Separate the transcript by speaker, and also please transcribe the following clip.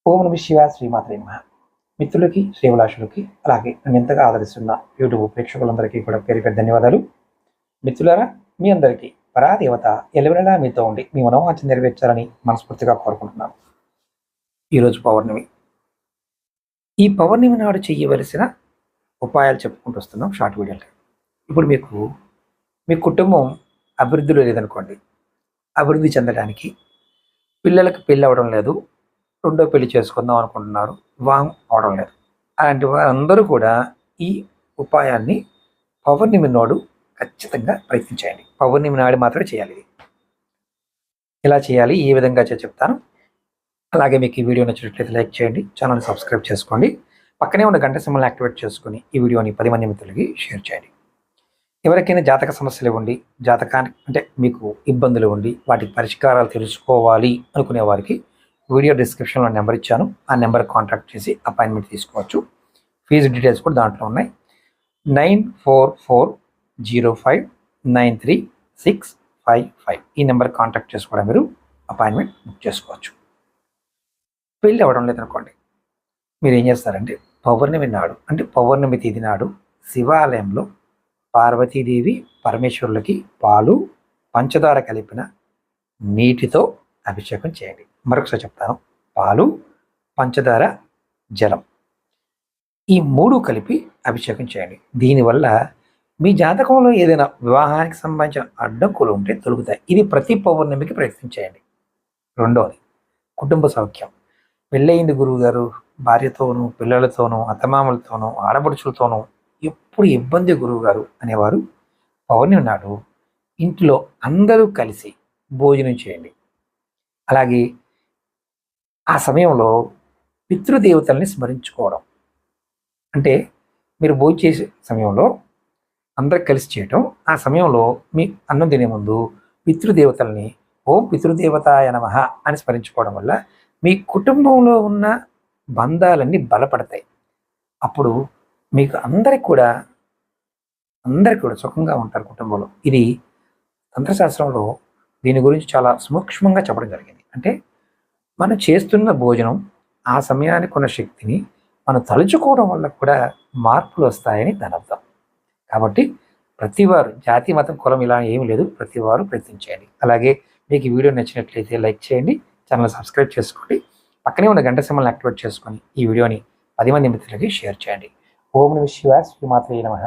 Speaker 1: ఓం నమః శివాయ శ్రీమాత్రే నమః. మిత్రులకి, శ్రేభిలాషులకి, అలాగే నన్ను ఎంతగా ఆదరిస్తున్న యూట్యూబ్ ప్రేక్షకులందరికీ కూడా పేరు పేరు ధన్యవాదాలు. మిత్రులారా, మీ అందరికీ పరాదేవత ఎల్లవెల్లలా మీతో ఉండి మీ మనోవాంఛ నెరవేర్చాలని మనస్ఫూర్తిగా కోరుకుంటున్నాను. ఈరోజు పౌర్ణమి. ఈ పౌర్ణమి నాడు చేయవలసిన ఉపాయాలు చెప్పుకుంటూ వస్తున్నాం షార్ట్ వీడియోలో. ఇప్పుడు మీ కుటుంబం అభివృద్ధిలో లేదనుకోండి, అభివృద్ధి చెందడానికి పిల్లలకి పెళ్ళి అవ్వడం లేదు, రెండో పెళ్లి చేసుకుందాం అనుకుంటున్నారు, వివాహం అవడం లేదు. అలాంటి వారందరూ కూడా ఈ ఉపాయాన్ని పౌర్ణమి నాడు ఖచ్చితంగా ప్రయత్నించండి. పౌర్ణమి నాడు మాత్రమే చేయాలి. ఎలా చేయాలి, ఏ విధంగా చెప్తాను. అలాగే మీకు ఈ వీడియో నచ్చినట్లయితే లైక్ చేయండి, ఛానల్ని సబ్స్క్రైబ్ చేసుకోండి, పక్కనే ఉన్న గంట సింబల్ని యాక్టివేట్ చేసుకుని ఈ వీడియోని 10 మంది మిత్రులకి షేర్ చేయండి. ఎవరికైనా జాతక సమస్యలు ఉండి, జాతకానికి అంటే మీకు ఇబ్బందులు ఉండి వాటికి పరిష్కారాలు తెలుసుకోవాలి అనుకునే వారికి వీడియో డిస్క్రిప్షన్లో నెంబర్ ఇచ్చాను. ఆ నెంబర్ కాంటాక్ట్ చేసి అపాయింట్మెంట్ తీసుకోవచ్చు. ఫీజు డీటెయిల్స్ కూడా దాంట్లో ఉన్నాయి. 9445059365 ఈ నెంబర్ కాంటాక్ట్ చేసి కూడా మీరు అపాయింట్మెంట్ బుక్ చేసుకోవచ్చు. పెళ్ళి అవ్వడం లేదనుకోండి, మీరు ఏం చేస్తారంటే పౌర్ణమి నాడు అంటే పౌర్ణమి తేదీ నాడు శివాలయంలో పార్వతీదేవి పరమేశ్వరులకి పాలు పంచదార కలిపిన నీటితో అభిషేకం చేయండి. మరొకసారి చెప్తాను, పాలు పంచదార జలం ఈ 3 కలిపి అభిషేకం చేయండి. దీనివల్ల మీ జాతకంలో ఏదైనా వివాహానికి సంబంధించిన అడ్డంకులు ఉంటే తొలుగుతాయి. ఇది ప్రతి పౌర్ణమికి ప్రయత్నం చేయండి. రెండవది, కుటుంబ సౌఖ్యం. పెళ్ళయింది గురువుగారు, భార్యతోనూ పిల్లలతోనూ అత్తమామలతోనూ ఆడపడుచులతోనూ ఎప్పుడు ఇబ్బంది గురువుగారు అనేవారు పౌర్ణమి నాడు ఇంట్లో అందరూ కలిసి భోజనం చేయండి. అలాగే ఆ సమయంలో పితృదేవతల్ని స్మరించుకోవడం. అంటే మీరు భోజనం చేసే సమయంలో అందరు కలిసి చేయటం, ఆ సమయంలో మీ అన్నం తినే ముందు పితృదేవతల్ని ఓం పితృదేవతాయ నమః అని స్మరించుకోవడం వల్ల మీ కుటుంబంలో ఉన్న బంధాలన్నీ బలపడతాయి. అప్పుడు మీకు అందరికి కూడా సుఖంగా ఉంటారు కుటుంబంలో. ఇది తంత్రశాస్త్రంలో దీని గురించి చాలా సూక్ష్మంగా చెప్పడం జరిగింది. అంటే మనం చేస్తున్న భోజనం ఆ సమయానికి ఉన్న శక్తిని మనం తలుచుకోవడం వల్ల కూడా మార్పులు వస్తాయని దాని అర్థం. కాబట్టి ప్రతివారు జాతి మతం కులం ఇలా ఏమీ లేదు, ప్రతివారు ప్రయత్నించండి. అలాగే మీకు ఈ వీడియో నచ్చినట్లయితే లైక్ చేయండి, ఛానల్ సబ్స్క్రైబ్ చేసుకోండి, పక్కనే ఉన్న గంట సింబల్ని యాక్టివేట్ చేసుకొని ఈ వీడియోని 10 మంది మిత్రులకి షేర్ చేయండి. ఓం నమః శివాయ శ్రీమాత్రే నమః.